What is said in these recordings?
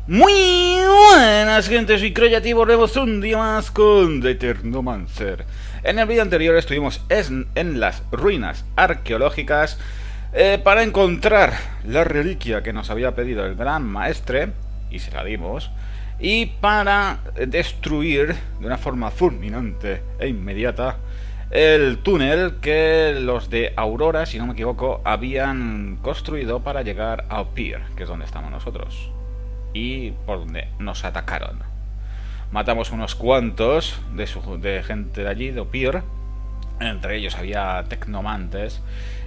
Muy buenas, gente, soy Croyati y volvemos un día más con The Technomancer. En el vídeo anterior estuvimos en las ruinas arqueológicas para encontrar la reliquia que nos había pedido el Gran Maestre, y se la dimos, y para destruir de una forma fulminante e inmediata el túnel que los de Aurora, si no me equivoco, habían construido para llegar a Ophir, que es donde estamos nosotros. Y por donde nos atacaron. Matamos unos cuantos de gente de allí, de Ophir. Entre ellos había tecnomantes.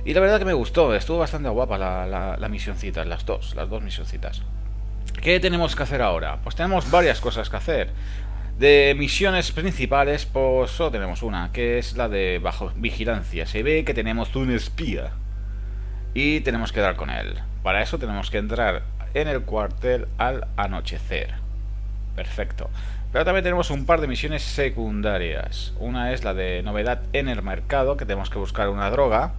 Y la verdad que me gustó, estuvo bastante guapa la misioncita, las dos misioncitas. ¿Qué tenemos que hacer ahora? Pues tenemos varias cosas que hacer. De misiones principales, pues solo tenemos una, que es la de bajo vigilancia. Se ve que tenemos un espía y tenemos que dar con él. Para eso tenemos que entrar en el cuartel al anochecer. Perfecto. Pero también tenemos un par de misiones secundarias. Una es la de novedad en el mercado, que tenemos que buscar una droga.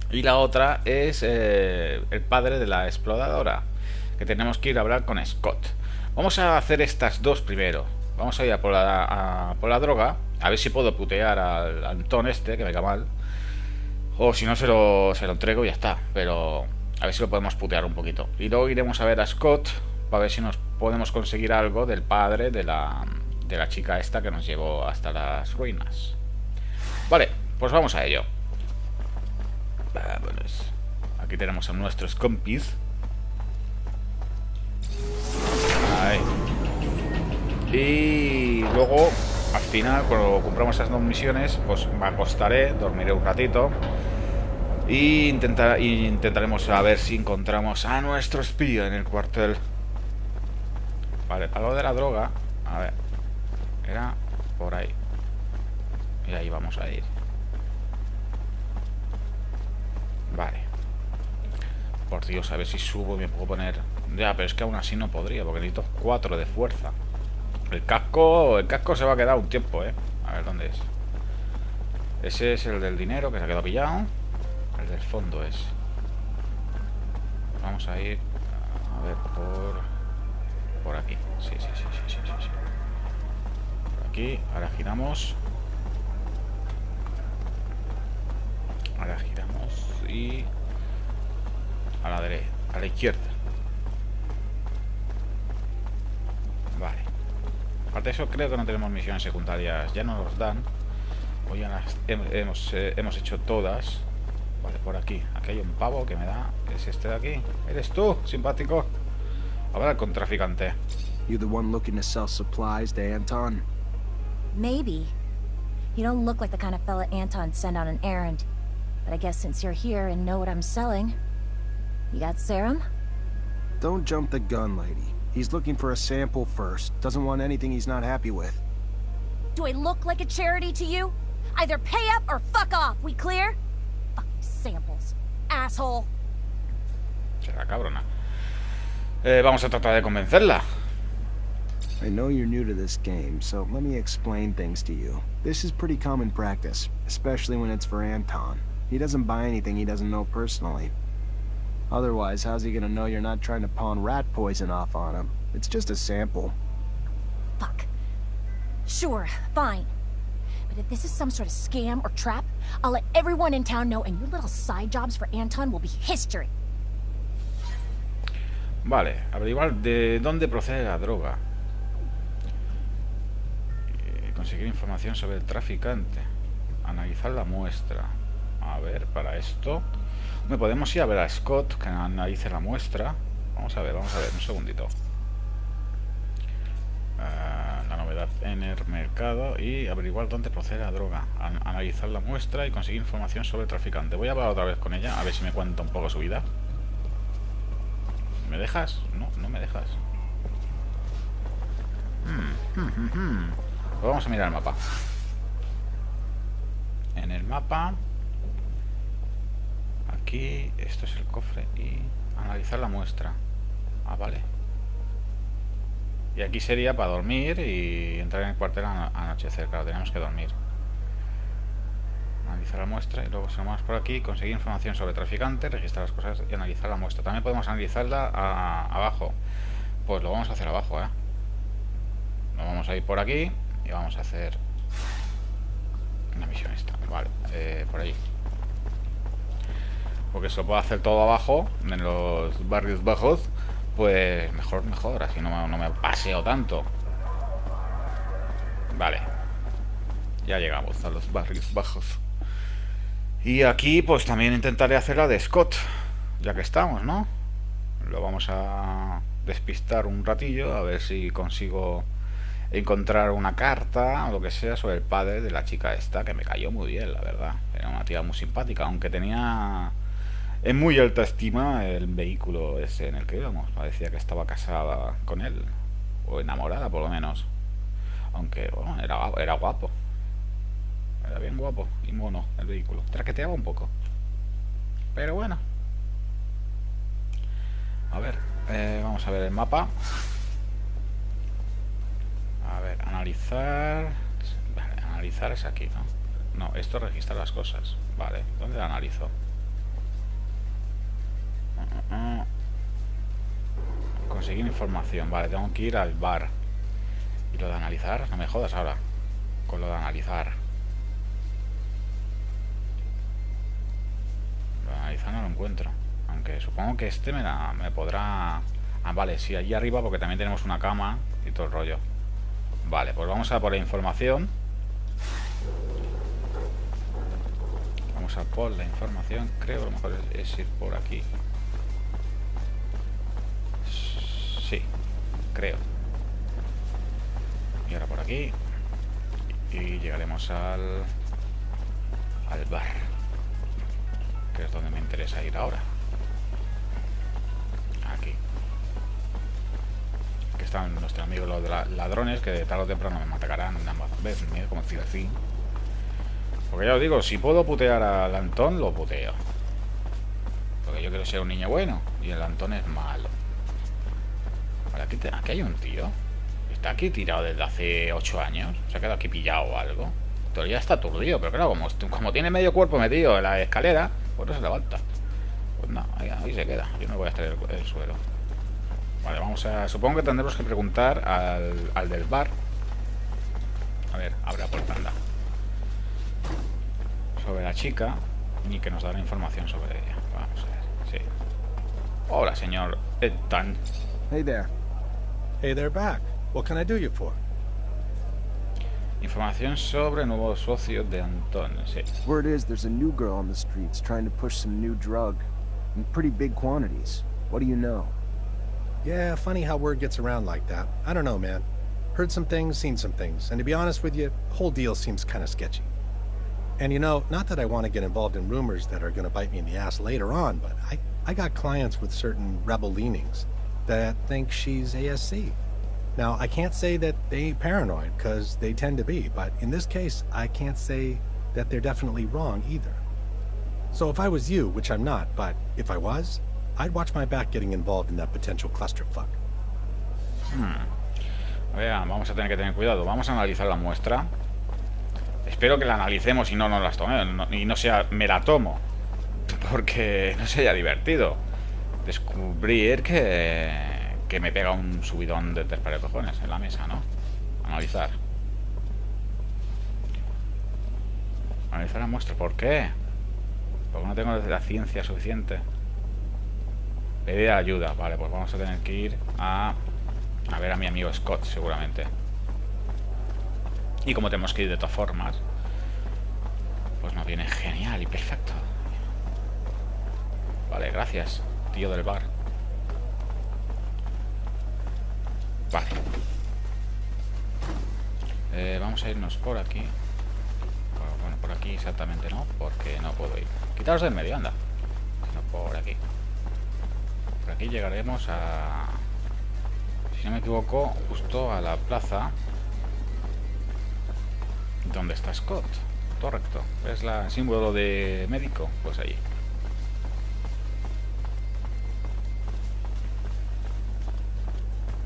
Y la otra es el padre de la exploradora, que tenemos que ir a hablar con Scott. Vamos a hacer estas dos primero. Vamos a ir a por la droga. A ver si puedo putear al Antón este, que me cae mal. O si no, se lo entrego y ya está. Pero a ver si lo podemos putear un poquito. Y luego iremos a ver a Scott para ver si nos podemos conseguir algo del padre de la chica esta que nos llevó hasta las ruinas. Vale, pues vamos a ello. Vámonos. Aquí tenemos a nuestros compis. Ahí. Y luego, al final, cuando compramos esas dos misiones, pues me acostaré, dormiré un ratito. Y intentaremos a ver si encontramos a nuestro espía en el cuartel. Vale, para lo de la droga, a ver, era por ahí. Y ahí vamos a ir. Vale. Por Dios, a ver si subo y me puedo poner. Ya, pero es que aún así no podría, porque necesito 4 de fuerza. El casco se va a quedar un tiempo, A ver, ¿dónde es? Ese es el del dinero, que se ha quedado pillado. El del fondo es. Vamos a ir a ver por aquí. Sí. Por aquí, ahora giramos. Ahora giramos y a la derecha, a la izquierda. Vale. Aparte de eso, creo que no tenemos misiones secundarias. Ya no nos dan. O ya las hemos hecho todas. Vale, por aquí. Aquí hay un pavo que me da. ¿Es este de aquí? ¿Eres tú, simpático? Habla con traficante. You the one looking to sell supplies to Anton? Maybe. You don't look like the kind of fella Anton'd send on an errand. But I guess since you're here and know what I'm selling, you got serum? Don't jump the gun, lady. He's looking for a sample first. Doesn't want anything he's not happy with. Do I look like a charity to you? Either pay up or fuck off, we clear? Fucking samples, asshole. Será cabrona. Vamos a tratar de convencerla. I know you're new to this game, so let me explain things to you. This is pretty common practice, especially when it's for Anton. He doesn't buy anything he doesn't know personally. Otherwise, how's he gonna know you're not trying to pawn rat poison off on him? It's just a sample. Fuck. Sure, fine. But if this is some sort of scam or trap, I'll let everyone in town know and your little side jobs for Anton will be history. Vale, averiguar de dónde procede la droga. Conseguir información sobre el traficante. Analizar la muestra. A ver, para esto me podemos ir a ver a Scott, que analice la muestra. Vamos a ver, un segundito. La novedad en el mercado y averiguar dónde procede la droga. Analizar la muestra y conseguir información sobre el traficante. Voy a hablar otra vez con ella, a ver si me cuenta un poco su vida. ¿Me dejas? No me dejas. Pues vamos a mirar el mapa. En el mapa, aquí, esto es el cofre y analizar la muestra. Ah, vale. Y aquí sería para dormir y entrar en el cuartel a anochecer. Claro, tenemos que dormir. Analizar la muestra y luego si vamos por aquí, conseguir información sobre traficante, registrar las cosas y analizar la muestra. También podemos analizarla abajo. pues lo vamos a hacer abajo, ¿eh? Nos vamos a ir por aquí y vamos a hacer una misión esta, vale, por ahí. Porque si lo puedo hacer todo abajo, en los barrios bajos, pues mejor, así no me paseo tanto. Vale. Ya llegamos a los barrios bajos. Y aquí pues también intentaré hacer la de Scott, ya que estamos, ¿no? Lo vamos a despistar un ratillo, a ver si consigo encontrar una carta o lo que sea sobre el padre de la chica esta, que me cayó muy bien, la verdad. Era una tía muy simpática, aunque tenía en muy alta estima el vehículo ese en el que íbamos. Parecía que estaba casada con él, o enamorada por lo menos. Aunque bueno, era guapo. Era bien guapo y mono el vehículo. Traqueteaba un poco. Pero bueno. A ver, vamos a ver el mapa. A ver, analizar. Vale, analizar es aquí, ¿no? No, esto registra las cosas. Vale, ¿dónde lo analizo? Conseguir información. Vale, tengo que ir al bar. ¿Y lo de analizar? No me jodas ahora con lo de analizar. Lo de analizar no lo encuentro. Aunque supongo que este me podrá... Ah, vale, sí, allí arriba, porque también tenemos una cama y todo el rollo. Vale, pues vamos a por la información. Vamos a por la información. Creo que a lo mejor es ir por aquí. Sí, creo. Y ahora por aquí. Y llegaremos al bar, que es donde me interesa ir ahora. Aquí. Que están nuestros amigos los ladrones, que de tarde o temprano me atacarán una vez. Mira cómo decir así. Porque ya os digo, si puedo putear al Antón, lo puteo. Porque yo quiero ser un niño bueno y el Antón es malo. Vale, aquí hay un tío. Está aquí tirado desde hace 8 años. Se ha quedado aquí pillado o algo. Todavía está aturdido, pero claro, como tiene medio cuerpo metido en la escalera, pues no se levanta. Pues no, ahí se queda. Yo no voy a estar el suelo. Vale, vamos a... Supongo que tendremos que preguntar al del bar. A ver, abre la puerta, anda. Sobre la chica. Y que nos dará información sobre ella. Vamos a ver, sí. Hola, señor Ethan. Hey there. Hey there back. What can I do you for? Información sobre nuevo socio de Antón, sí. Word is there's a new girl on the streets trying to push some new drug in pretty big quantities. What do you know? Yeah, funny how word gets around like that. I don't know, man. Heard some things, seen some things, and to be honest with you, the whole deal seems kind of sketchy. And you know, not that I want to get involved in rumors that are going to bite me in the ass later on, but I got clients with certain rebel leanings that think she's ASC. Now, I can't say that they ain't paranoid, because they tend to be, but in this case, I can't say that they're definitely wrong either. So if I was you, which I'm not, but if I was, I'd watch my back getting involved in that potential clusterfuck. Vean, vamos a tener que tener cuidado. Vamos a analizar la muestra. Espero que la analicemos y no nos las tomemos. Y no sea, me la tomo. Porque no sería divertido descubrir que me pega un subidón de 3 pares de cojones en la mesa, ¿no? Analizar. Analizar la muestra. ¿Por qué? Porque no tengo la ciencia suficiente. Pedir ayuda. Vale, pues vamos a tener que ir a ver a mi amigo Scott, seguramente. Y como tenemos que ir de todas formas, pues nos viene genial y perfecto. Vale, gracias, tío del bar. Vale. Vamos a irnos por aquí. Bueno, por aquí exactamente no, porque no puedo ir. Quitaos del medio, anda. Sino por aquí. Por aquí llegaremos a... Si no me equivoco, justo a la plaza donde está Scott. Correcto. ¿Ves el símbolo de médico? Pues allí.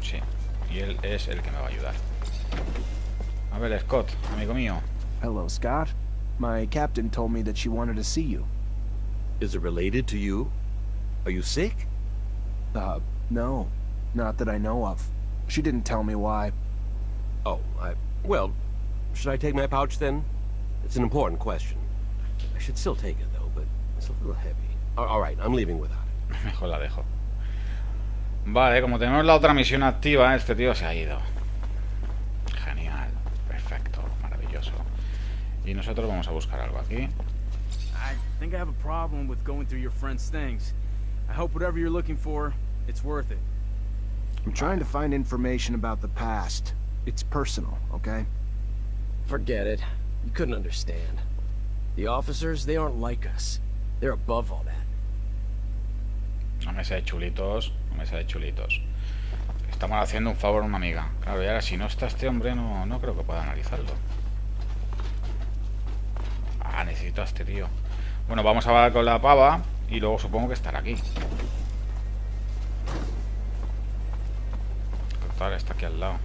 Sí. Y él es el que me va a ayudar. A ver, Scott, amigo mío. Hello, Scott. My captain told me that she wanted to see you. Is it related to you? Are you sick? No. Not that I know of. She didn't tell me why. Oh, well, should I take my pouch then? It's an important question. I should still take it though, but it's a little heavy. All right, I'm leaving without it. Mejor la dejo. Vale, como tenemos la otra misión activa, este tío se ha ido. Genial, perfecto, maravilloso. Y nosotros vamos a buscar algo aquí. I think I have a problem with going through your friend's things. I hope whatever you're looking for, it's worth it. I'm trying to find information about the past. It's personal, okay? Forget it. You couldn't understand. The officers, they aren't like us. They're above all that. No me sé de chulitos, no me sé de chulitos. Estamos haciendo un favor a una amiga. Claro, y ahora si no está este hombre, no creo que pueda analizarlo. Ah, necesito a este tío. Bueno, vamos a hablar con la pava y luego supongo que estará aquí. Total, está aquí al lado.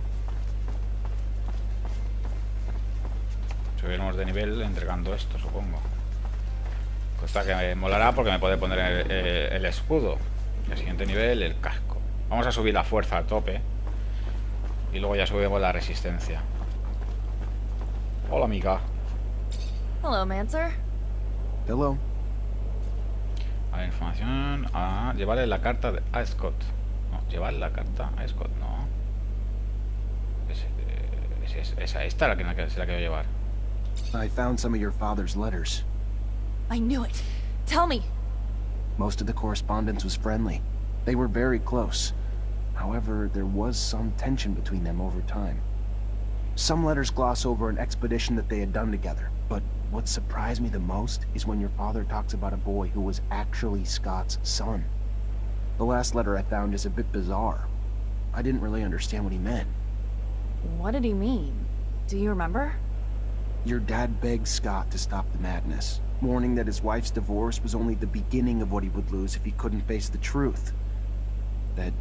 Subiremos de nivel entregando esto, supongo. Cosa que me molará porque me puede poner el escudo. Y al siguiente nivel, el casco. Vamos a subir la fuerza a tope. Y luego ya subimos la resistencia. Hola, amiga. Hello, Mancer. Hello? A ver, información. Ah, llevarle la carta a Scott. No, llevar la carta a Scott, no. Esta la que se la quiero llevar. I found some of your father's letters. I knew it. Tell me. Most of the correspondence was friendly. They were very close. However, there was some tension between them over time. Some letters gloss over an expedition that they had done together, but what surprised me the most is when your father talks about a boy who was actually Scott's son. The last letter I found is a bit bizarre. I didn't really understand what he meant. What did he mean? Do you remember? Your dad begged Scott to stop the madness, warning that his wife's divorce was only the beginning of what he would lose if he couldn't face the truth. That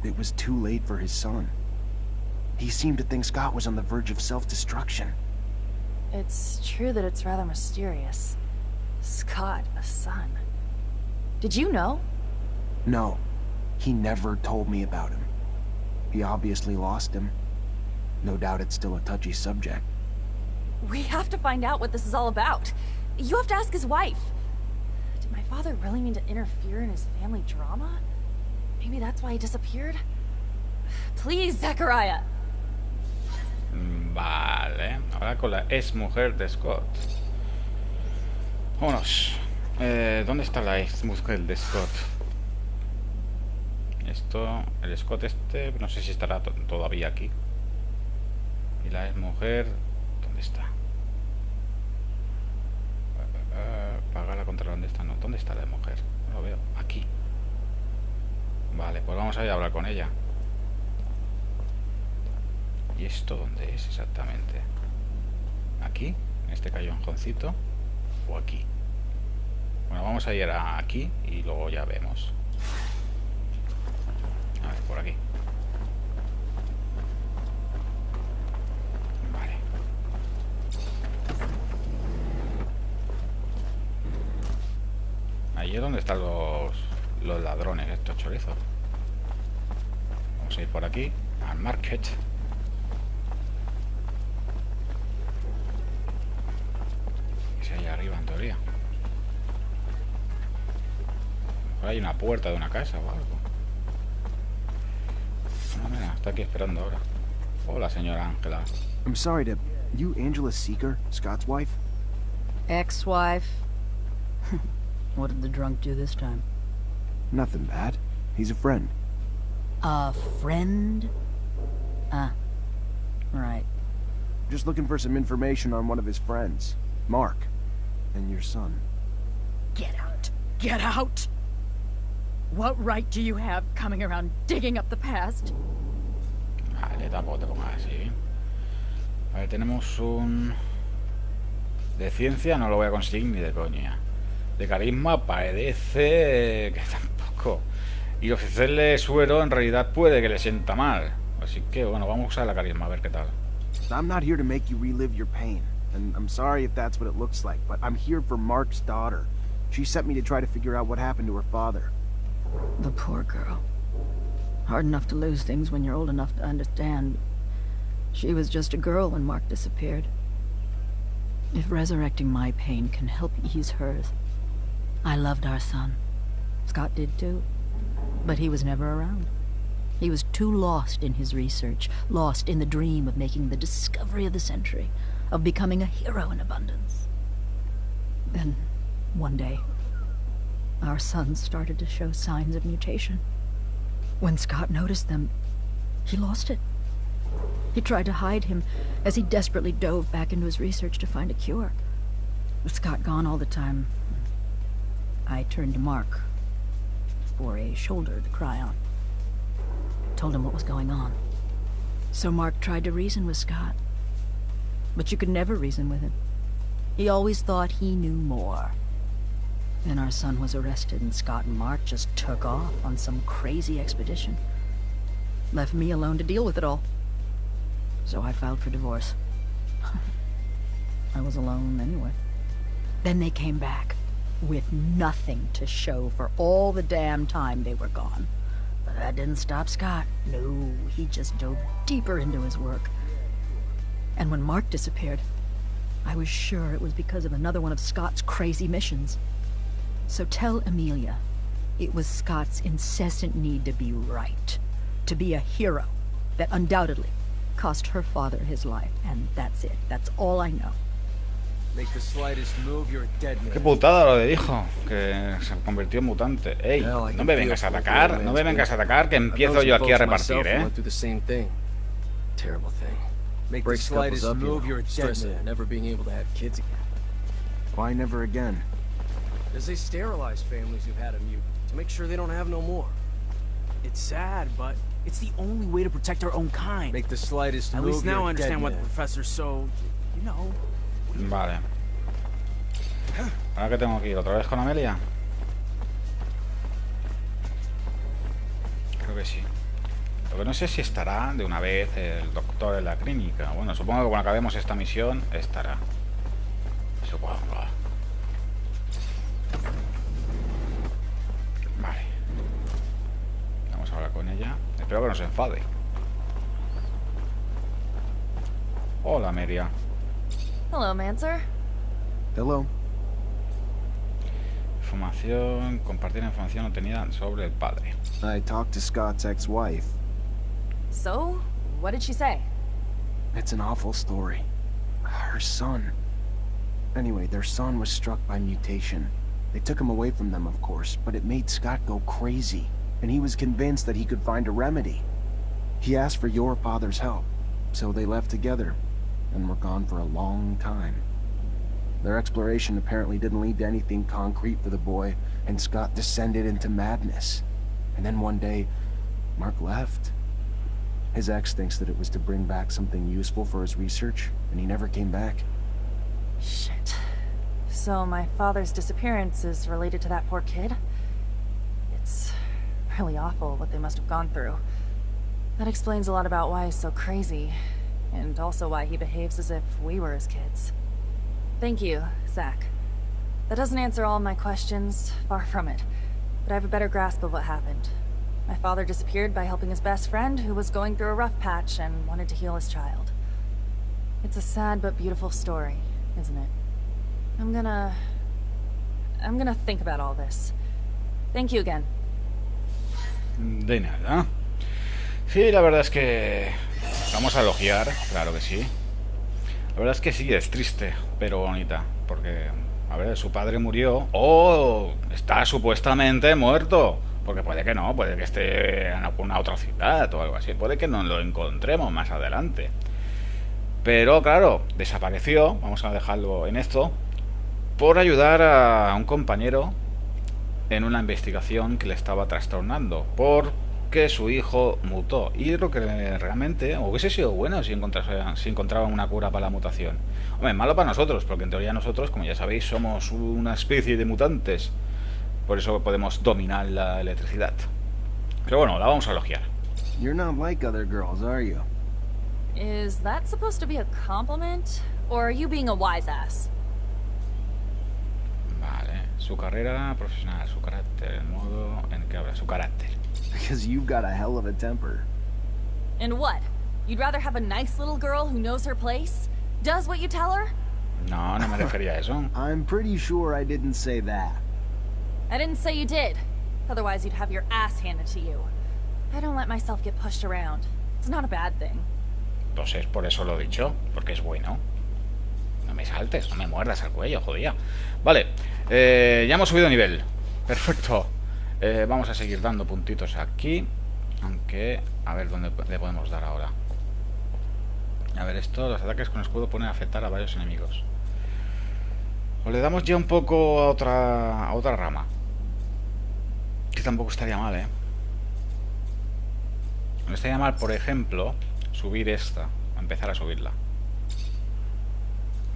it was too late for his son. He seemed to think Scott was on the verge of self-destruction. It's true that it's rather mysterious. Scott, a son. Did you know? No, he never told me about him. He obviously lost him. No doubt it's still a touchy subject. We have to find out what this is all about. You have to ask his wife. Did my father really mean to interfere in his family drama? Maybe that's why he disappeared? Please, Zachariah. Vale, ahora con la ex mujer de Scott. Vámonos. ¿Dónde está la ex mujer de Scott? Esto, el Scott este, no sé si estará todavía aquí. Y la ex mujer, ¿dónde está? Pagarla contra dónde está, no. ¿Dónde está la mujer? No lo veo. Aquí. Vale, pues vamos a ir a hablar con ella. ¿Y esto dónde es exactamente? ¿Aquí? ¿En este callejoncito? ¿O aquí? Bueno, vamos a ir aquí y luego ya vemos. A ver, por aquí. Vale. Ahí es donde están los ladrones, estos chorizos. Vamos a ir por aquí, al market. Es ahí arriba, en teoría. Hay una puerta de una casa o algo. Ah, mira, está aquí esperando ahora. Hola, señora Ángela. I'm sorry to... You Angela Seeker, Scott's wife? Ex-wife? What did the drunk do this time? Nothing bad. He's a friend. A friend? Right. Just looking for some information on one of his friends, Mark, and your son. Get out! Get out! What right do you have coming around digging up the past? Vale, tampoco te pongas así. A ver, tenemos un... De ciencia no lo voy a conseguir ni de coña. De carisma parece que tampoco. Y ofrecerle suero en realidad puede que le sienta mal. Así que bueno, vamos a usar la carisma a ver qué tal. I'm not here to make you relive your pain, and I'm sorry if that's what it looks like, but I'm here for Mark's daughter. She sent me to try to figure out what happened to her father. The poor girl. Hard enough to lose things when you're old enough to understand. She was just a girl when Mark disappeared. If resurrecting my pain can help ease hers. I loved our son. Scott did too. But he was never around. He was too lost in his research, lost in the dream of making the discovery of the century, of becoming a hero in abundance. Then, one day, our son started to show signs of mutation. When Scott noticed them, he lost it. He tried to hide him as he desperately dove back into his research to find a cure. With Scott gone all the time, I turned to Mark for a shoulder to cry on. Told him what was going on. So Mark tried to reason with Scott. But you could never reason with him. He always thought he knew more. Then our son was arrested and Scott and Mark just took off on some crazy expedition. Left me alone to deal with it all. So I filed for divorce. I was alone anyway. Then they came back with nothing to show for all the damn time they were gone. But that didn't stop Scott. No, he just dove deeper into his work. And when Mark disappeared, I was sure it was because of another one of Scott's crazy missions. So tell Amelia, it was Scott's incessant need to be right, to be a hero, that undoubtedly cost her father his life, and that's it. That's all I know. Make the slightest move, you're a dead man. Qué putada lo de hijo, que se convirtió en mutante. Ey, no me vengas a atacar, no me vengas a atacar, que empiezo yo aquí a repartir, Terrible thing. Make the slightest move, you're a dead man. Never being able to have kids again. Why never again? Because they sterilize families who've had a mutant to make sure they don't have no more. It's sad, but it's the only way to protect our own kind. Make the slightest At move, least now I you're a dead understand why the man. professor's so, you know. Vale. Ahora que tengo que ir otra vez con Amelia. Creo que sí. Lo que no sé si estará de una vez el doctor en la clínica. Bueno, supongo que cuando acabemos esta misión estará. Supongo. Vale. Vamos a hablar con ella. Espero que no se enfade. Hola, Amelia. Hello, Mancer. Hello. Información, compartir información obtenida sobre el padre. I talked to Scott's ex-wife. So, what did she say? It's an awful story. Her son. Anyway, their son was struck by mutation. They took him away from them, of course, but it made Scott go crazy, and he was convinced that he could find a remedy. He asked for your father's help, so they left together, and were gone for a long time. Their exploration apparently didn't lead to anything concrete for the boy, and Scott descended into madness. And then one day, Mark left. His ex thinks that it was to bring back something useful for his research, and he never came back. Shit. So my father's disappearance is related to that poor kid? It's really awful what they must have gone through. That explains a lot about why he's so crazy, and also why he behaves as if we were his kids. Thank you, Zach. That doesn't answer all my questions, far from it, but I have a better grasp of what happened. My father disappeared by helping his best friend, who was going through a rough patch and wanted to heal his child. It's a sad but beautiful story, isn't it? I'm gonna think about all this. Thank you again. De nada. Sí, la verdad es que vamos a elogiar, claro que sí. La verdad es que sí, es triste, pero bonita, porque, a ver, su padre murió, o está supuestamente muerto, porque puede que no, puede que esté en alguna otra ciudad o algo así, puede que no lo encontremos más adelante. Pero claro, desapareció, vamos a dejarlo en esto, por ayudar a un compañero en una investigación que le estaba trastornando, porque su hijo mutó. Y lo que realmente hubiese sido bueno si encontraban una cura para la mutación. Hombre, malo para nosotros, porque en teoría nosotros, como ya sabéis, somos una especie de mutantes. Por eso podemos dominar la electricidad. Pero bueno, la vamos a elogiar. You're not like other girls, are you? Is that supposed to be a compliment? Or are you being a wise ass? Vale, su carrera profesional, su carácter, el modo en que habla, su carácter. Because you've got a hell of a temper. And what? You'd rather have a nice little girl who knows her place? Does what you tell her? No, no me refería a eso. I'm pretty sure I didn't say that. I didn't say you did. Otherwise you'd have your ass handed to you. I don't let myself get pushed around. It's not a bad thing. Entonces, por eso lo he dicho, porque es bueno. No me saltes, no me muerdas al cuello, jodía. Vale, ya hemos subido nivel. Perfecto. Vamos a seguir dando puntitos aquí. Aunque, a ver dónde le podemos dar ahora. A ver, esto, los ataques con escudo pueden afectar a varios enemigos. O le damos ya un poco a otra rama. Que tampoco estaría mal, No estaría mal, por ejemplo, subir esta. Empezar a subirla.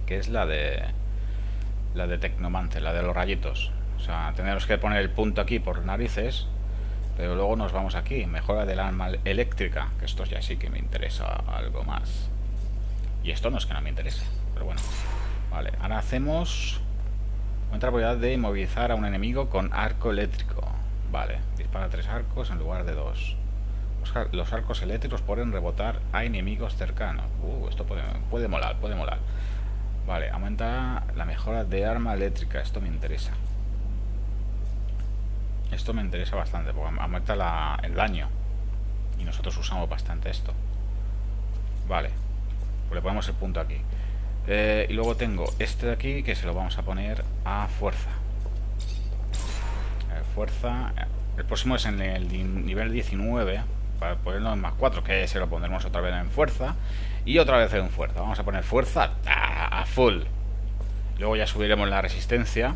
Que es la de Tecnomancer, la de los rayitos. O sea, tenemos que poner el punto aquí por narices. Pero luego nos vamos aquí. Mejora del arma eléctrica. Que esto ya sí que me interesa algo más. Y esto no es que no me interese. Pero bueno. Vale, ahora hacemos... Encuentra la posibilidad de inmovilizar a un enemigo con arco eléctrico. Vale, dispara 3 arcos en lugar de 2. Los arcos eléctricos pueden rebotar a enemigos cercanos. Esto puede molar, puede molar. Vale, aumenta la mejora de arma eléctrica. Esto me interesa. Esto me interesa bastante, porque aumenta el daño. Y nosotros usamos bastante esto. Vale, pues le ponemos el punto aquí. Y luego tengo este de aquí, que se lo vamos a poner a fuerza. Fuerza. El próximo es en el nivel 19. Para ponerlo en más 4, que se lo pondremos otra vez en fuerza. Y otra vez en fuerza. Vamos a poner fuerza a full. Luego ya subiremos la resistencia.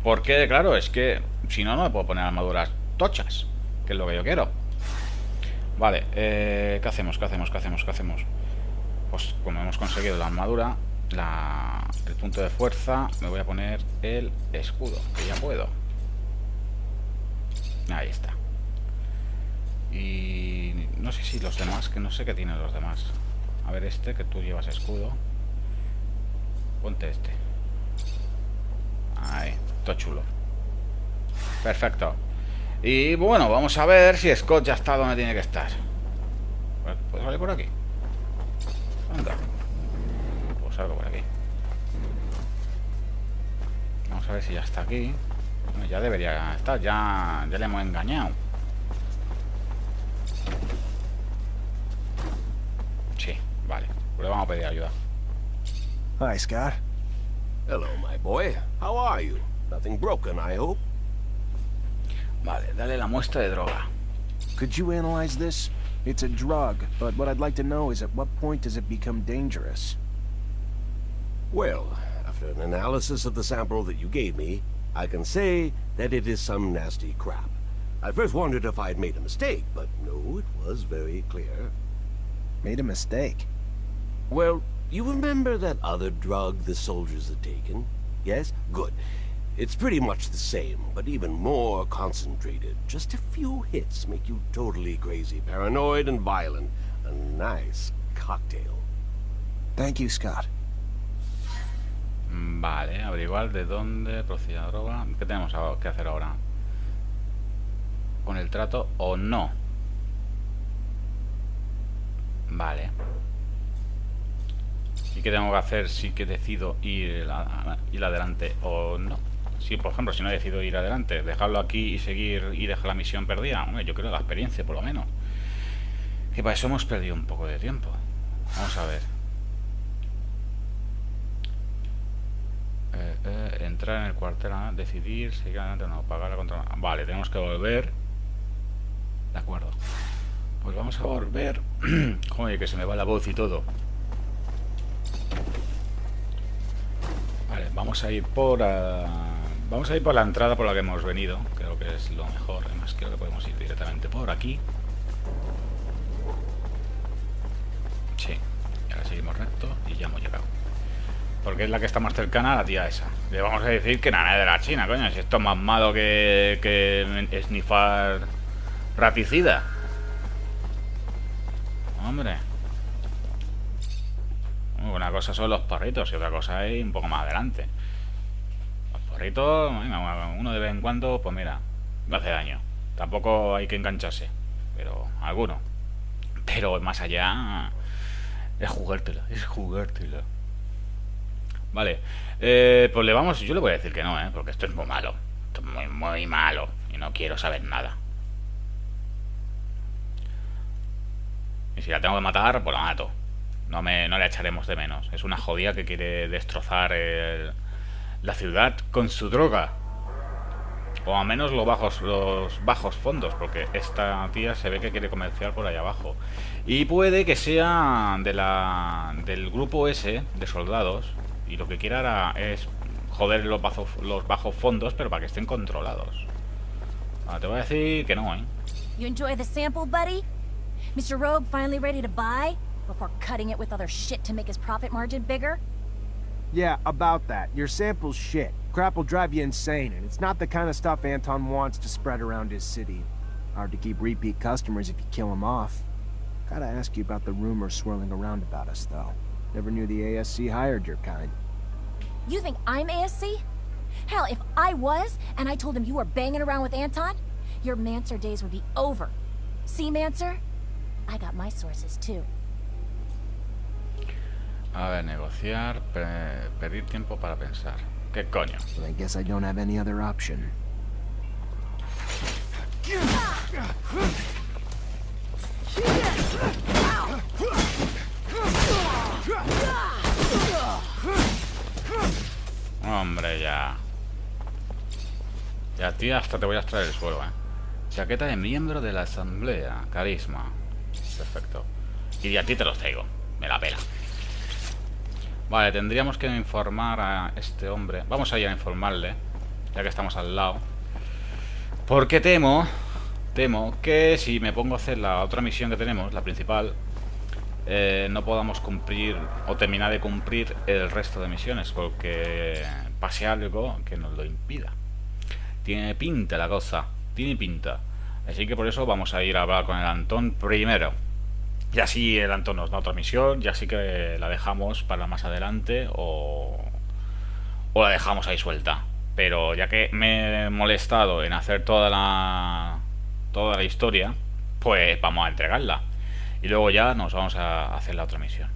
Porque, claro, es que si no, no me puedo poner armaduras tochas, que es lo que yo quiero. Vale, ¿qué hacemos? Pues como hemos conseguido la armadura, el punto de fuerza, me voy a poner el escudo, que ya puedo. Ahí está. Y no sé si los demás, que no sé qué tienen los demás. A ver, este, que tú llevas escudo. Ponte este. Ahí, todo chulo. Perfecto. Y bueno, vamos a ver si Scott ya está donde tiene que estar. ¿Puedo salir por aquí? Anda. Pues salgo por aquí. Vamos a ver si ya está aquí. Bueno, ya debería estar. Ya le hemos engañado. Sí, vale. Pues le vamos a pedir ayuda. Hi, Scott. Hello, my boy. How are you? Nothing broken, I hope. Vale, dale la muestra de droga. Could you analyze this? It's a drug, but what I'd like to know is at what point does it become dangerous? Well, after an analysis of the sample that you gave me, I can say that it is some nasty crap. I first wondered if I'd made a mistake, but no, it was very clear. Made a mistake? Well, you remember that other drug the soldiers had taken? Yes? Good. It's pretty much the same, but even more concentrated. Just a few hits make you totally crazy, paranoid, and violent. A nice cocktail. Thank you, Scott. Vale, averiguar de dónde procede la droga. ¿Qué tenemos que hacer ahora? ¿Con el trato o no? Vale. ¿Y qué tengo que hacer si que decido ir adelante o no? Si, por ejemplo, si no decido ir adelante, dejarlo aquí y seguir y dejar la misión perdida. Hombre, yo creo la experiencia, por lo menos. Que para eso hemos perdido un poco de tiempo. Vamos a ver. Entrar en el cuartel, decidir, seguir adelante o no, pagar la contra... Vale, tenemos que volver. De acuerdo. Pues vamos a volver. Joder, que se me va la voz y todo. Vale, vamos a ir por la entrada por la que hemos venido. Creo que es lo mejor. Además, creo que podemos ir directamente por aquí. Sí, y ahora seguimos recto y ya hemos llegado. Porque es la que está más cercana a la tía esa. Le vamos a decir que nada de la China, coño. Si esto es más malo que esnifar raticida. Hombre. Una cosa son los porritos y otra cosa es un poco más adelante. Los porritos, venga, uno de vez en cuando, pues mira, me hace daño. Tampoco hay que engancharse, pero alguno. Pero más allá es jugártela, Vale, pues yo le voy a decir que no, porque esto es muy malo. Esto es muy, muy malo. Y no quiero saber nada. Y si la tengo que matar, pues la mato. No le echaremos de menos. Es una jodida que quiere destrozar la ciudad con su droga. O al menos los bajos fondos, porque esta tía se ve que quiere comerciar por allá abajo. Y puede que sea del grupo ese de soldados, y lo que quiera es joder los bajos fondos, pero para que estén controlados. Ahora te voy a decir que no, You enjoy the sample, buddy? Mr. Rogue finally ready to buy? Before cutting it with other shit to make his profit margin bigger? Yeah, about that. Your sample's shit. Crap will drive you insane, and it's not the kind of stuff Anton wants to spread around his city. Hard to keep repeat customers if you kill them off. Gotta ask you about the rumors swirling around about us, though. Never knew the ASC hired your kind. You think I'm ASC? Hell, if I was, and I told him you were banging around with Anton, your Mancer days would be over. See, Mancer? I got my sources, too. A ver, negociar, pedir tiempo para pensar. ¿Qué coño? Well, I guess I don't have any other option. Hombre, ya. Ya, tío, hasta te voy a extraer el suelo, Chaqueta de miembro de la asamblea. Carisma. Perfecto. Y a ti te los traigo. Me la pela. Vale, tendríamos que informar a este hombre. Vamos a ir a informarle, ya que estamos al lado. Porque temo que si me pongo a hacer la otra misión que tenemos, la principal, no podamos cumplir o terminar de cumplir el resto de misiones, porque pase algo que nos lo impida. Tiene pinta la cosa, tiene pinta. Así que por eso vamos a ir a hablar con el Antón primero. Y así el Antón nos da otra misión, y así que la dejamos para más adelante o la dejamos ahí suelta. Pero ya que me he molestado en hacer toda la historia, pues vamos a entregarla. Y luego ya nos vamos a hacer la otra misión.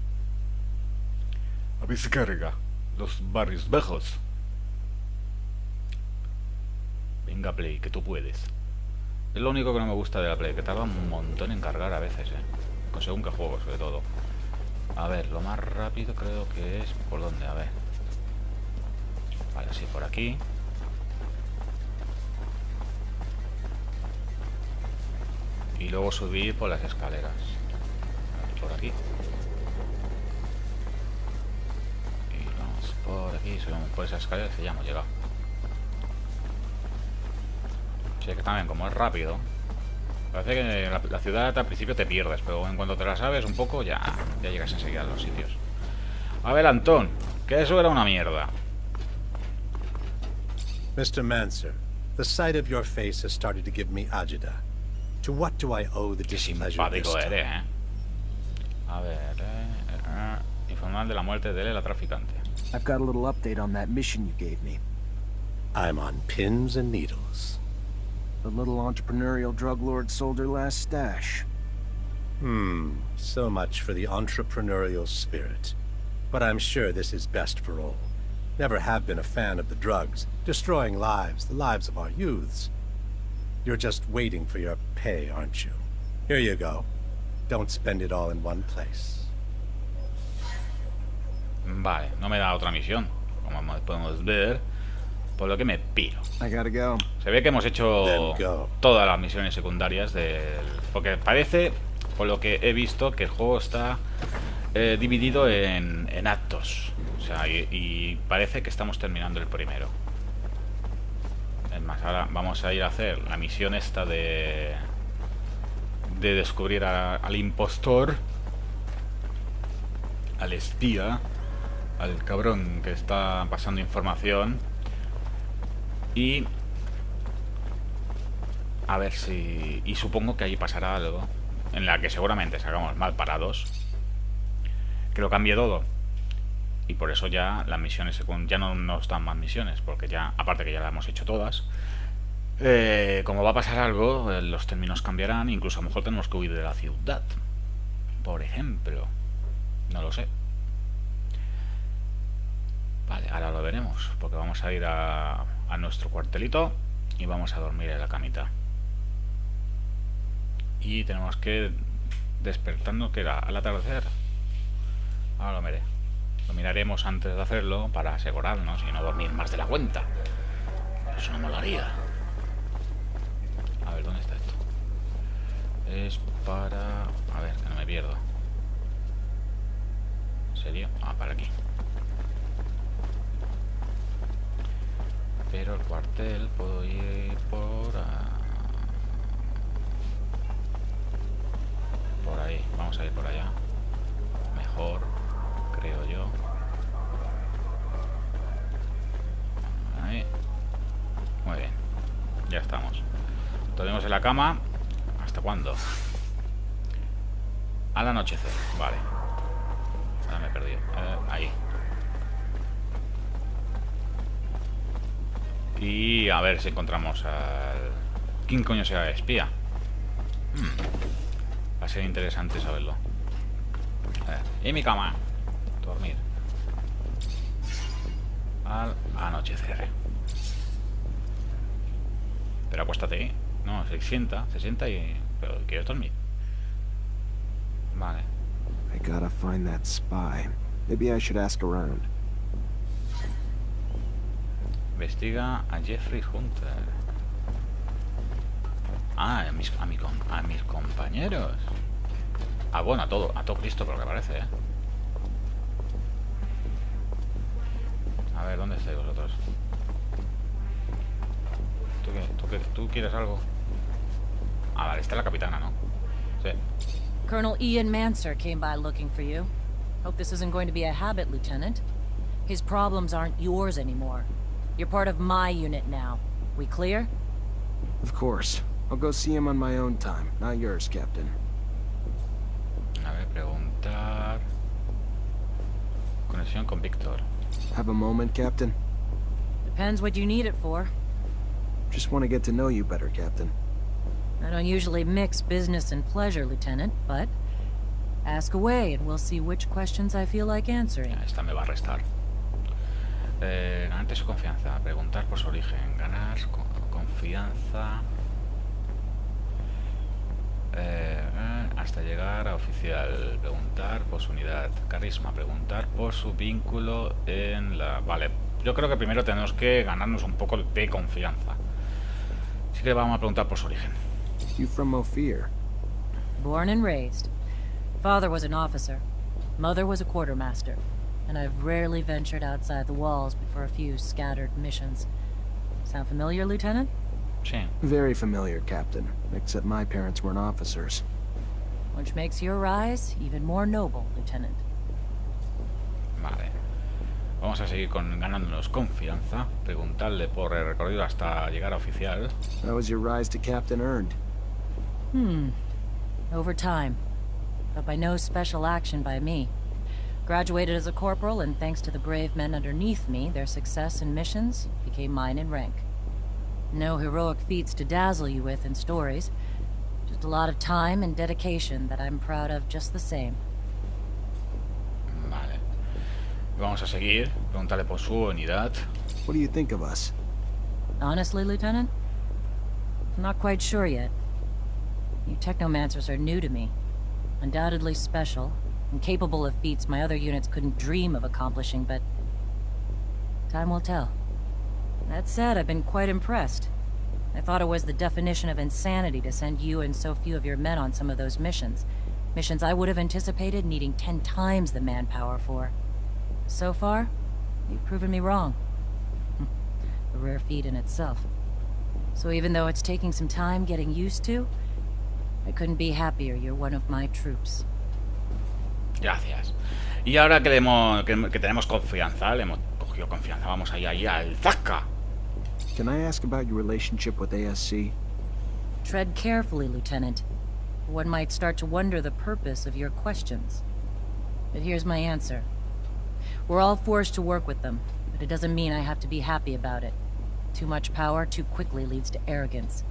A descarga los barrios bajos. Venga, Play, que tú puedes. Es lo único que no me gusta de la Play, que tarda un montón en cargar a veces, con según qué juego, sobre todo. A ver, lo más rápido creo que es... ¿Por dónde? A ver. Vale, sí, por aquí. Y luego subir por las escaleras. Por aquí. Y vamos por aquí, subimos por esas escaleras y ya hemos llegado. Sí, que también, como es rápido, parece que la ciudad al principio te pierdes, pero en cuanto te la sabes un poco, ya llegas enseguida a los sitios. A ver, Antón, que eso era una mierda. Mr. Mancer, the sight of your face has started to give me agita. To what do I owe the displeasure this Simpático time? eres, A ver, informar de la muerte de la traficante. I've got a little update on that mission you gave me. I'm on pins and needles. The little entrepreneurial drug lord sold her last stash. So much for the entrepreneurial spirit. But I'm sure this is best for all. Never have been a fan of the drugs, destroying lives, the lives of our youths. You're just waiting for your pay, aren't you? Here you go. Don't spend it all in one place. Vale, no me da otra misión, como podemos ver, por lo que me piro. I gotta go. Se ve que hemos hecho Then go. todas las misiones secundarias porque parece, por lo que he visto, que el juego está dividido en actos. O sea, y parece que estamos terminando el primero. Es más, ahora vamos a ir a hacer la misión esta de descubrir al impostor, al espía, al cabrón que está pasando información. Y a ver si... Y supongo que ahí pasará algo en la que seguramente salgamos mal parados, que lo cambie todo. Y por eso ya las misiones ya no nos dan más misiones, porque ya, aparte que ya las hemos hecho todas, Como va a pasar algo, los términos cambiarán, incluso a lo mejor tenemos que huir de la ciudad. Por ejemplo. No lo sé. Vale, ahora lo veremos, porque vamos a ir a nuestro cuartelito y vamos a dormir en la camita. Y tenemos que despertarnos, que era al atardecer. Ahora lo miraremos antes de hacerlo para asegurarnos y no dormir más de la cuenta. Eso no molaría. A ver, ¿dónde está esto? Es para... A ver, que no me pierdo. ¿En serio? Ah, para aquí. Pero el cuartel puedo ir por ahí. Vamos a ir por allá. Mejor, creo yo. Ahí. Muy bien. Ya estamos. Tenemos en la cama. ¿Hasta cuándo? Al anochecer. Vale. Ahora me he perdido. Ahí. Y a ver si encontramos al... ¿Quién coño será el espía? Va a ser interesante saberlo. A ver. Y mi cama. Dormir. Al anochecer. Pero acuéstate. No, se sienta y... Pero ¿quieres dormir? Vale. I gotta find that spy. Maybe I should ask around. Investiga a Jeffrey Hunter. Ah, a mis compañeros. Ah, bueno, a todo Cristo, por lo que parece, A ver, ¿dónde estáis vosotros? ¿Tú quieres algo? Ah, vale, está la capitana, ¿no? Sí. Colonel Ian Manser came by looking for you. Hope this isn't going to be a habit, Lieutenant. His problems aren't yours anymore. You're part of my unit now. We clear? Of course. I'll go see him on my own time, not yours, Captain. A ver, preguntar... Conexión con Víctor. Have a moment, Captain? Depends what you need it for. Just want to get to know you better, Captain. I don't usually mix business and pleasure, Lieutenant, but... Ask away and we'll see which questions I feel like answering. Esta me va a restar. Ganarte su confianza. Preguntar por su origen. Ganar confianza. Hasta llegar a oficial. Preguntar por su unidad. Carisma. Preguntar por su vínculo en la... Vale. Yo creo que primero tenemos que ganarnos un poco de confianza. Así que vamos a preguntar por su origen. You from Ophir? Born and raised. Father was an officer. Mother was a quartermaster. And I've rarely ventured outside the walls before a few scattered missions. Sound familiar, Lieutenant? Sí. Very familiar, Captain. Except my parents weren't officers. Which makes your rise even more noble, Lieutenant. Vale. Vamos a seguir ganándonos confianza. Preguntarle por el recorrido hasta llegar a oficial. How was your rise to Captain earned? Over time. But by no special action by me. Graduated as a corporal, and thanks to the brave men underneath me, their success in missions became mine in rank. No heroic feats to dazzle you with in stories. Just a lot of time and dedication that I'm proud of just the same. Vale. Vamos a seguir. Preguntarle por su unidad. What do you think of us? Honestly, Lieutenant? I'm not quite sure yet. You technomancers are new to me. Undoubtedly special, and capable of feats my other units couldn't dream of accomplishing, but... time will tell. That said, I've been quite impressed. I thought it was the definition of insanity to send you and so few of your men on some of those missions. Missions I would have anticipated needing 10 times the manpower for. So far, you've proven me wrong. A rare feat in itself. So even though it's taking some time getting used to, I couldn't be happier you're one of my troops. Gracias. Y ahora que tenemos confianza, le hemos cogido confianza, vamos ahí al zasca. Can I ask about your relationship with ASC? Tread carefully, Lieutenant. One might start to wonder the purpose of your questions. But here's my answer. We're all forced to work with them, but it doesn't mean I have to be happy about it. Too much power too quickly leads to arrogance.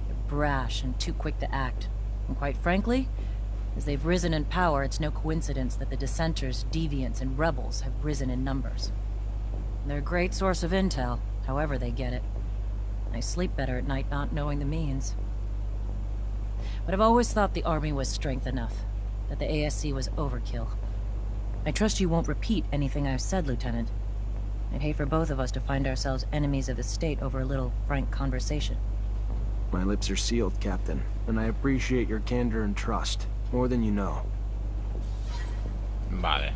They're brash and too quick to act. And quite frankly, as they've risen in power, it's no coincidence that the dissenters, deviants, and rebels have risen in numbers. They're a great source of intel, however they get it. I sleep better at night not knowing the means. But I've always thought the army was strength enough, that the ASC was overkill. I trust you won't repeat anything I've said, Lieutenant. I'd hate for both of us to find ourselves enemies of the state over a little frank conversation. My lips are sealed, Captain, and I appreciate your candor and trust, more than you know. Vale.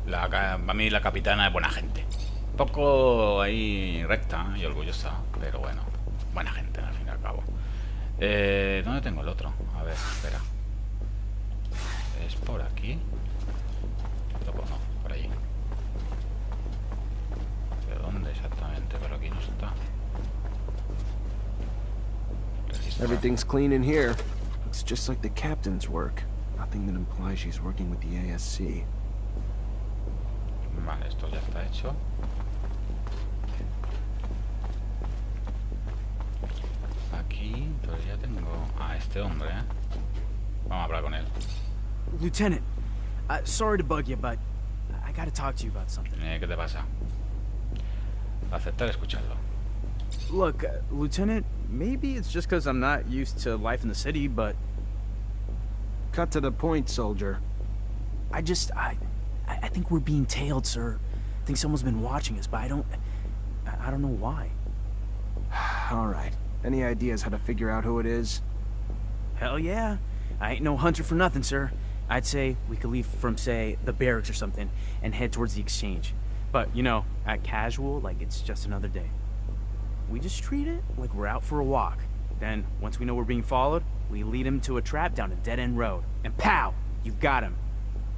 Para mí la capitana es buena gente. Un poco ahí recta y orgullosa, pero bueno, buena gente al fin y al cabo. ¿Dónde tengo el otro? A ver, espera. ¿Es por aquí? No, por allí. ¿De dónde exactamente? Pero aquí no está. Registrar. Everything's clean in here. Looks just like the captain's work. Nothing that implies she's working with the ASC. Vale, esto ya está hecho. Aquí, entonces ya tengo a este hombre, ¿eh? Vamos a hablar con él. Lieutenant, sorry to bug you, but I gotta talk to you about something. ¿Qué te pasa? Aceptar escucharlo. Look, Lieutenant, maybe it's just because I'm not used to life in the city, but... Cut to the point, soldier. I think we're being tailed, sir. I think someone's been watching us, but I don't know why. All right. Any ideas how to figure out who it is? Hell yeah. I ain't no hunter for nothing, sir. I'd say we could leave from, say, the barracks or something and head towards the exchange. But, you know, act casual, like it's just another day. We just treat it like we're out for a walk. Then, once we know we're being followed, we lead him to a trap down a dead-end road. And pow! You've got him.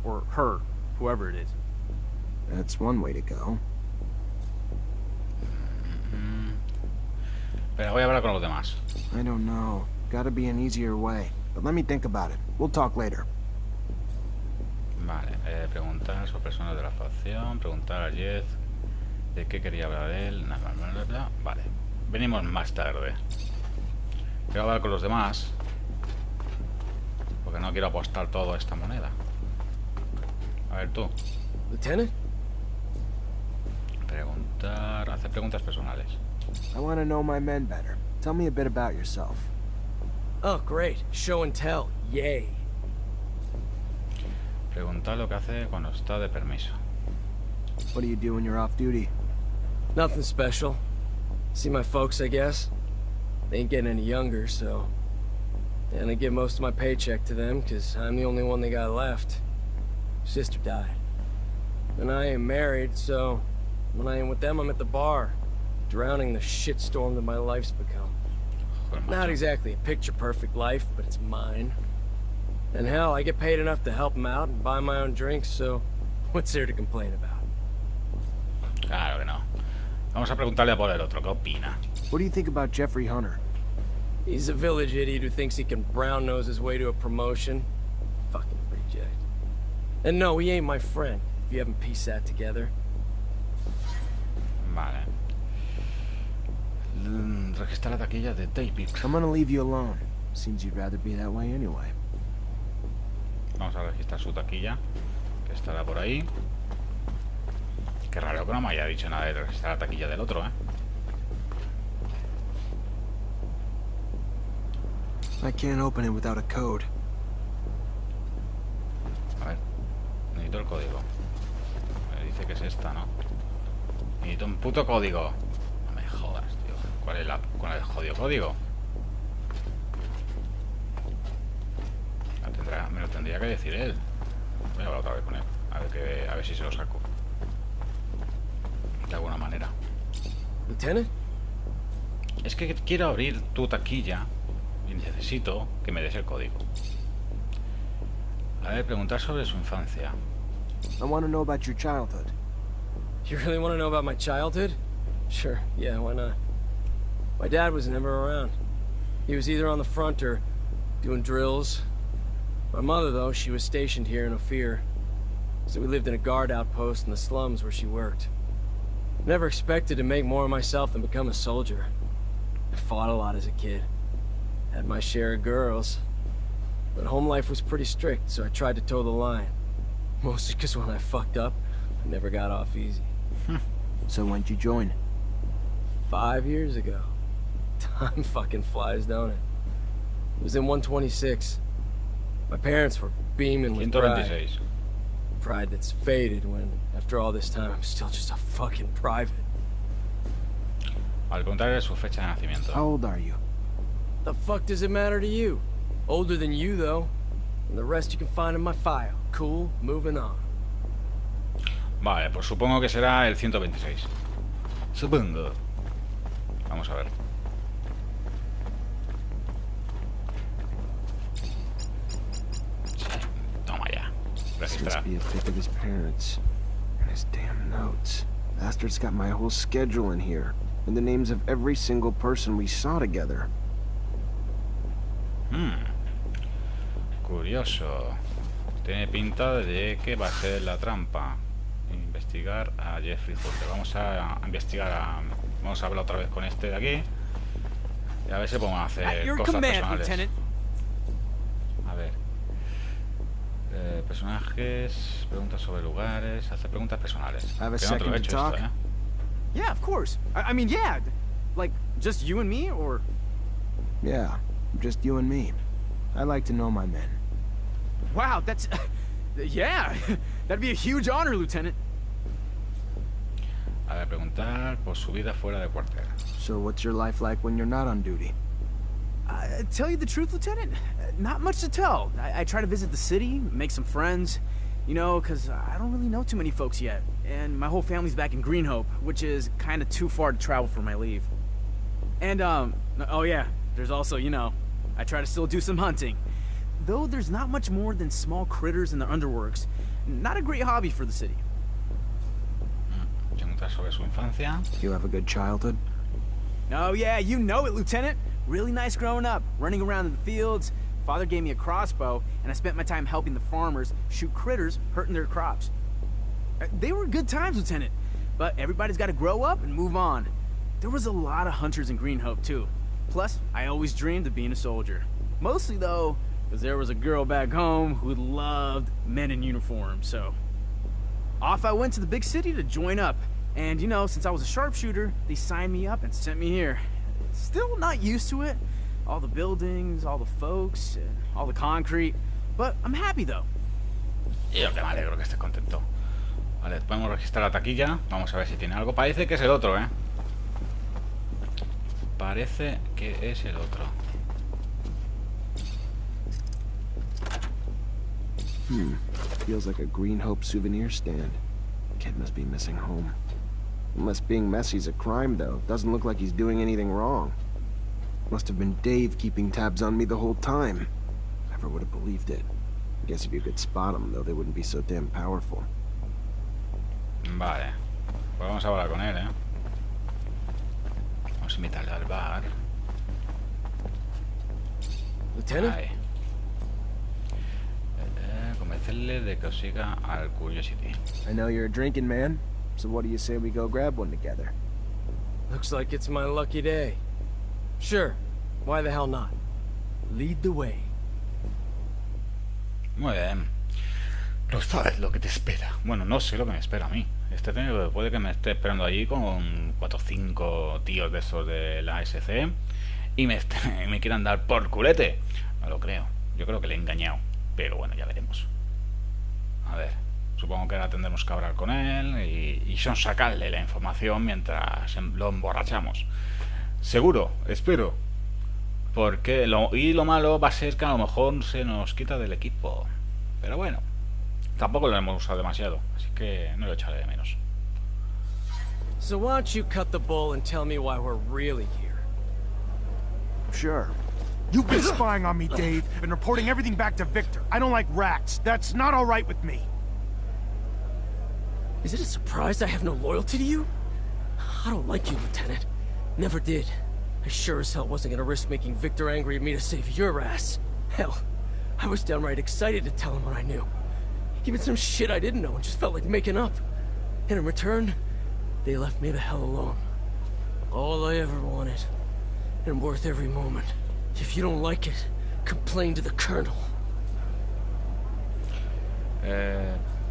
Or her. Whoever it is. That's one way to go. Pero voy a hablar con los demás. I don't know. Gotta be an easier way. But let me think about it. We'll talk later. Vale, preguntar sobre personas de la facción, preguntar a Jez de qué quería hablar él, vale, venimos más tarde. Quiero hablar con los demás porque no quiero apostar todo a esta moneda. A ver tú. Lieutenant? Preguntar, hacer preguntas personales. I want to know my men better. Tell me a bit about yourself. Oh, great. Show and tell. Yay. Preguntar lo que hace cuando está de permiso. What do you do when you're off duty? Nothing special. See my folks, I guess. They ain't getting any younger, so... And I give most of my paycheck to them, because I'm the only one they got left. Sister died. And I ain't married, so... When I ain't with them, I'm at the bar. Drowning the shitstorm that my life's become. Not exactly a picture-perfect life, but it's mine. And hell, I get paid enough to help them out and buy my own drinks, so... What's there to complain about? Claro que no. Vamos a preguntarle a por el otro, ¿qué opina? What do you think about Jeffrey Hunter? He's a village idiot who thinks he can brown-nose his way to a promotion. Fucking reject. And no, he ain't my friend, if you haven't pieced that together. Vale. Registrar la taquilla de David. I'm gonna leave you alone. Seems you'd rather be that way anyway. Vamos a registrar su taquilla, que estará por ahí. Qué raro que no me haya dicho nada de registrar la taquilla del otro, ¿eh? I can't open it without a code. A ver, necesito el código. Me dice que es esta, ¿no? Necesito un puto código. No me jodas, tío. ¿Cuál es con el jodido código? Me lo tendría que decir él. Voy a hablar otra vez con él. A ver si se lo saco. De alguna manera. Lieutenant? Es que quiero abrir tu taquilla y necesito que me des el código. A ver, preguntar sobre su infancia. I want to know about your childhood. You really want to know about my childhood? Sure, yeah, why not? My dad was never around. He was either on the front or doing drills. My mother, though, she was stationed here in Ophir. So we lived in a guard outpost in the slums where she worked. Never expected to make more of myself than become a soldier. I fought a lot as a kid. Had my share of girls. But home life was pretty strict, so I tried to toe the line. Mostly because when I fucked up, I never got off easy. So when'd you join? 5 years ago. Time fucking flies, don't it? It was in 126. My parents were beaming with pride. 126. Pride that's faded when, after all this time, I'm still just a fucking private. Al contrario de su fecha de nacimiento. How old are you? The fuck does it matter to you? Older than you, though. And the rest you can find in my file. Cool, moving on. Vale, pues supongo que será el 126. Supongo. Vamos a ver. Sí, toma ya. This Registrar. must be a pic of his parents. And his damn notes. Bastard's got my whole schedule in here. And the names of every single person we saw together. Curioso. Tiene pinta de que va a ser la trampa. Investigar a Jeffrey Hunter. Vamos a investigar a... Vamos a hablar otra vez con este de aquí. Y a ver si podemos hacer cosas personales. A ver. Personajes, preguntas sobre lugares, hacer preguntas personales. Have a Que no te lo he second to hecho talk? esto, Yeah, of course. I mean, yeah. Like, just you and me, or... Yeah, just you and me. I like to know my men. Wow, that's... yeah, that'd be a huge honor, Lieutenant. A ver, preguntar por su vida fuera de cuartel. So what's your life like when you're not on duty? Tell you the truth, Lieutenant, not much to tell. I try to visit the city, make some friends, you know, because I don't really know too many folks yet. And my whole family's back in Greenhope, which is kind of too far to travel for my leave. And, oh yeah, there's also, you know, I try to still do some hunting. Though there's not much more than small critters in the underworks. Not a great hobby for the city. Preguntar sobre su infancia. You have a good childhood? Oh yeah, you know it, Lieutenant. Really nice growing up, running around in the fields. Father gave me a crossbow, and I spent my time helping the farmers shoot critters hurting their crops. They were good times, Lieutenant, but everybody's got to grow up and move on. There was a lot of hunters in Greenhope, too. Plus, I always dreamed of being a soldier. Mostly, though, because there was a girl back home who loved men in uniform, so... Off I went to the big city to join up. And, you know, since I was a sharpshooter, they signed me up and sent me here. Still not used to it. All the buildings, all the folks, all the concrete. But I'm happy, though. Yo que me alegro que estés contento. Vale, podemos registrar la taquilla. Vamos a ver si tiene algo. Parece que es el otro, ¿eh? Parece que es el otro. Feels like a Greenhope souvenir stand. Kid must be missing home. Unless being messy's a crime, though. Doesn't look like he's doing anything wrong. Must have been Dave keeping tabs on me the whole time. Never would have believed it. Guess if you could spot him, though, they wouldn't be so damn powerful. Vale. Pues vamos a hablar con él, ¿eh? Vamos a invitarle al bar. Lieutenant? Ahí. Convencerle de que os siga al Curiosity. I know you're a drinking man, so what do you say we go grab one together? Looks like it's my lucky day. Sure, why the hell not? Lead the way. Muy bien. No sabes lo que te espera. Bueno, no sé lo que me espera a mí. Puede que me esté esperando allí con 4 o 5 tíos de esos de la SC y me quieran dar por culete. No lo creo. Yo creo que le he engañado. Pero bueno, ya veremos. A ver, supongo que ahora tendremos que hablar con él y son sacarle la información mientras lo emborrachamos. Seguro, espero. Porque lo malo va a ser que a lo mejor se nos quita del equipo. Pero bueno, tampoco lo hemos usado demasiado, así que no lo echaré de menos. So why don't you cut the bull and tell me why we're really here? Sure. You've been spying on me, Dave, and reporting everything back to Victor. I don't like rats. That's not all right with me. Is it a surprise I have no loyalty to you? I don't like you, Lieutenant. Never did. I sure as hell wasn't gonna risk making Victor angry at me to save your ass. Hell, I was downright excited to tell him what I knew. Even some shit I didn't know and just felt like making up. And in return, They left me the hell alone. All I ever wanted, and worth every moment. If you don't like it, complain to the Colonel.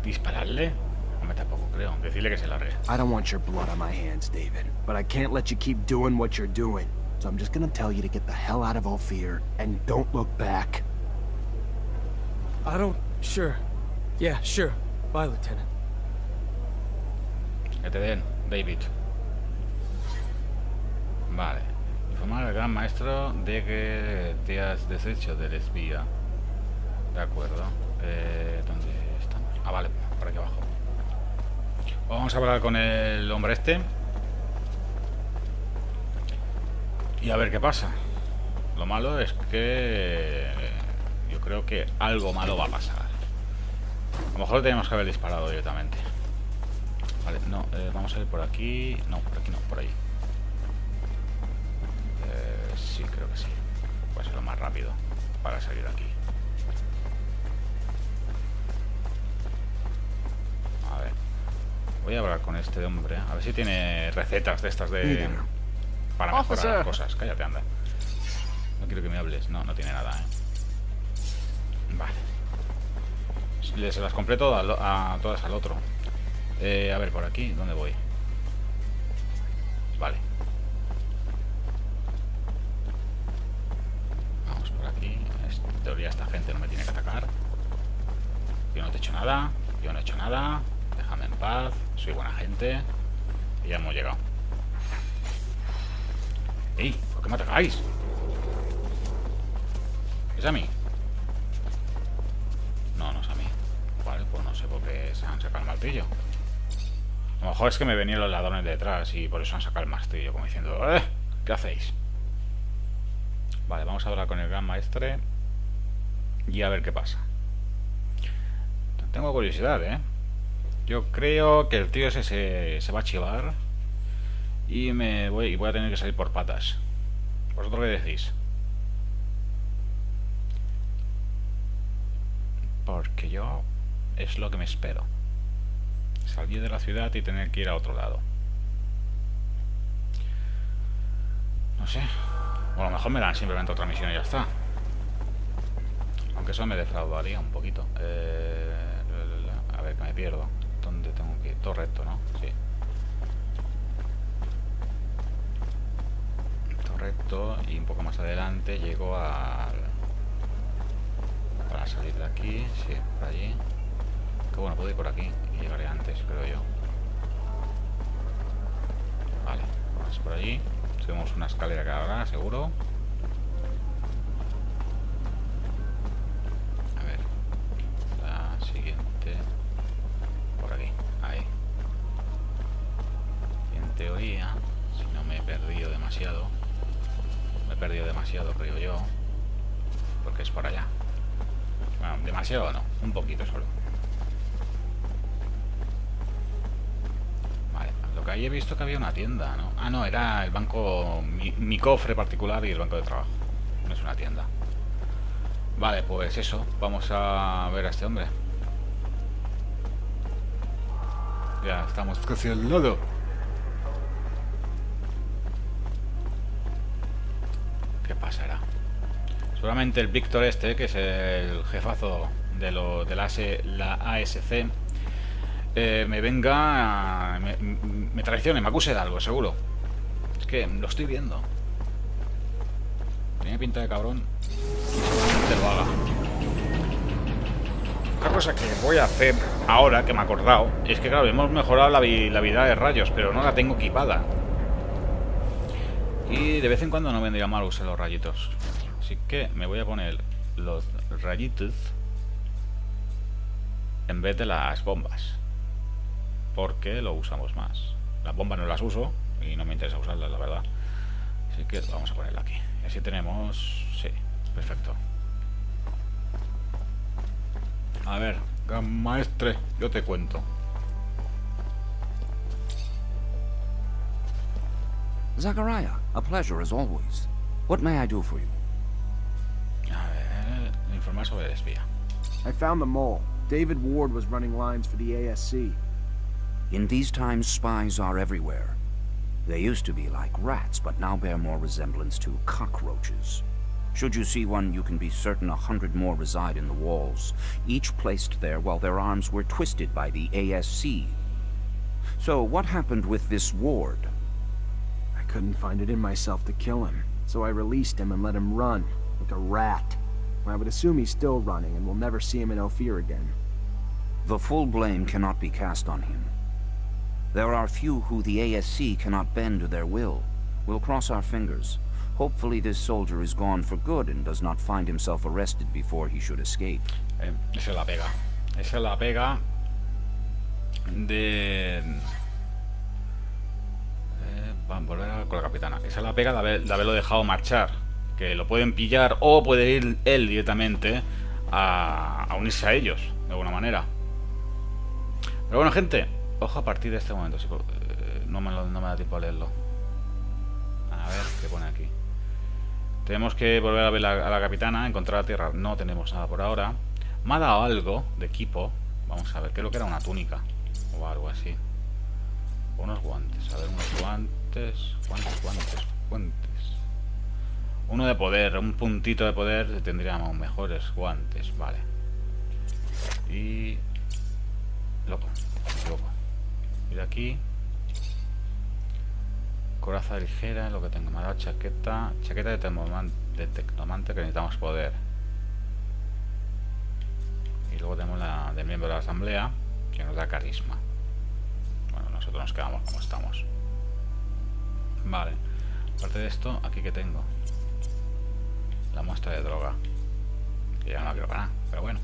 ¿Dispararle? No, tampoco creo. Decirle que se largue. I don't want your blood on my hands, David. But I can't let you keep doing what you're doing. So I'm just gonna tell you to get the hell out of Ophir, and don't look back. I don't... Sure. Yeah, sure. Bye, Lieutenant. Que te den, David. Vale. Informar al gran maestro de que te has deshecho del espía. De acuerdo. ¿Dónde estamos? Ah, vale, por aquí abajo. Vamos a hablar con el hombre este. Y a ver qué pasa. Lo malo es que... yo creo que algo malo va a pasar. A lo mejor tenemos que haber disparado directamente. Vale, no, vamos a ir por aquí. No, por aquí no, por ahí. Sí, creo que sí. Puede ser lo más rápido para salir de aquí. A ver. Voy a hablar con este hombre. A ver si tiene recetas de estas de... para mejorar las cosas. Cállate, anda. No quiero que me hables. No, no tiene nada, Vale. Se las compré todas al otro. A ver, por aquí, ¿dónde voy? Vale. Vamos por aquí. En teoría esta gente no me tiene que atacar. Yo no te he hecho nada. Yo no he hecho nada. Déjame en paz. Soy buena gente. Y ya hemos llegado. ¡Ey! ¿Por qué me atacáis? ¿Es a mí? No, no es a mí. Vale, pues no sé por qué se han sacado el martillo. A lo mejor es que me venían los ladrones detrás y por eso han sacado el martillo, como diciendo, ¿qué hacéis? Vale, vamos a hablar con el gran maestre y a ver qué pasa. Tengo curiosidad, Yo creo que el tío ese se va a chivar y voy a tener que salir por patas. ¿Vosotros qué decís? Porque yo es lo que me espero. Salir de la ciudad y tener que ir a otro lado. No sé. O a lo mejor me dan simplemente otra misión y ya está. Aunque eso me defraudaría un poquito. A ver, que me pierdo. ¿Dónde tengo que ir? Todo recto, ¿no? Sí. Todo recto y un poco más adelante llego al... para salir de aquí. Sí, por allí. Que bueno, puedo ir por aquí y llegaré antes, creo yo. Vale, vamos por allí. Subimos una escalera que habrá, seguro. A ver. La siguiente. Por aquí, ahí. Y en teoría, si no me he perdido demasiado. Me he perdido demasiado, creo yo. Porque es por allá. Bueno, demasiado no, un poquito solo. Que ahí he visto que había una tienda, ¿no? Ah, no, era el banco, mi cofre particular y el banco de trabajo. No es una tienda. Vale, pues eso. Vamos a ver a este hombre. Ya estamos casi al lado. ¿Qué pasará? Seguramente el Víctor este, que es el jefazo de la ASC, me venga, me traicione, me acuse de algo, seguro. Es que lo estoy viendo. Tiene pinta de cabrón. Te lo haga. Otra cosa que voy a hacer ahora, que me he acordado, es que claro, hemos mejorado la habilidad de rayos, pero no la tengo equipada. Y de vez en cuando no vendría mal usar los rayitos. Así que me voy a poner los rayitos en vez de las bombas. Porque lo usamos más. Las bombas no las uso y no me interesa usarlas, la verdad. Así que vamos a ponerla aquí. Y así tenemos... sí, perfecto. A ver, gran maestre, yo te cuento. Zachariah, a pleasure as always. What may I do for you? A ver, informar sobre el espía. I found the mole. David Ward was running lines for the ASC. In these times, spies are everywhere. They used to be like rats, but now bear more resemblance to cockroaches. Should you see one, you can be certain 100 more reside in the walls, each placed there while their arms were twisted by the ASC. So, what happened with this ward? I couldn't find it in myself to kill him, so I released him and let him run, like a rat. I would assume he's still running, and we'll never see him in Ophir again. The full blame cannot be cast on him. There are few who the ASC cannot bend to their will. We'll cross our fingers. Hopefully this soldier is gone for good and does not find himself arrested before he should escape. Esa es la pega. Esa es la pega de... Vamos a volver con la capitana. Esa es la pega de haberlo dejado marchar. Que lo pueden pillar o puede ir él directamente a unirse a ellos, de alguna manera. Pero bueno, gente, ojo a partir de este momento. No me da tiempo a leerlo. A ver qué pone aquí. Tenemos que volver a ver a la capitana, encontrar la tierra. No tenemos nada por ahora. Me ha dado algo de equipo. Vamos a ver, creo que era una túnica o algo así. O unos guantes. A ver, unos guantes. Guantes. Uno de poder, un puntito de poder. Tendríamos mejores guantes, vale. Y... Loco. Y de aquí... Coraza ligera, lo que tengo. Me ha dado chaqueta de tecnomante, que necesitamos poder. Y luego tenemos la de miembro de la asamblea, que nos da carisma. Bueno, nosotros nos quedamos como estamos. Vale. Aparte de esto, aquí que tengo la muestra de droga, que ya no la quiero para nada, pero bueno.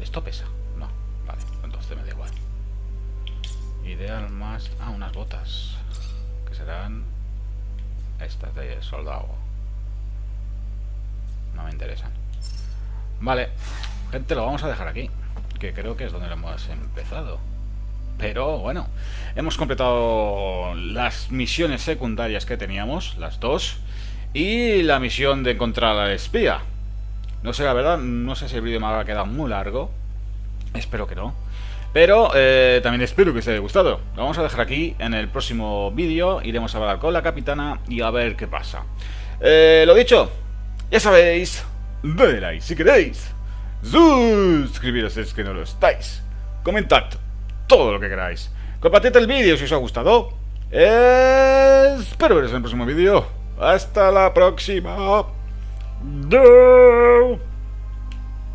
Esto pesa. No, vale, entonces me da igual. Ideal más... Ah, unas botas. Que serán... Estas de soldado. No me interesan. Vale. Gente, lo vamos a dejar aquí. Que creo que es donde lo hemos empezado. Pero bueno. Hemos completado las misiones secundarias que teníamos. Las dos. Y la misión de encontrar al espía. No sé, la verdad. No sé si el vídeo me habrá quedado muy largo. Espero que no. Pero también espero que os haya gustado. Lo vamos a dejar aquí. En el próximo vídeo iremos a hablar con la capitana y a ver qué pasa. Lo dicho, ya sabéis, dadle like si queréis, suscribiros si es que no lo estáis, comentad todo lo que queráis, compartid el vídeo si os ha gustado. Espero veros en el próximo vídeo. Hasta la próxima. Adiós.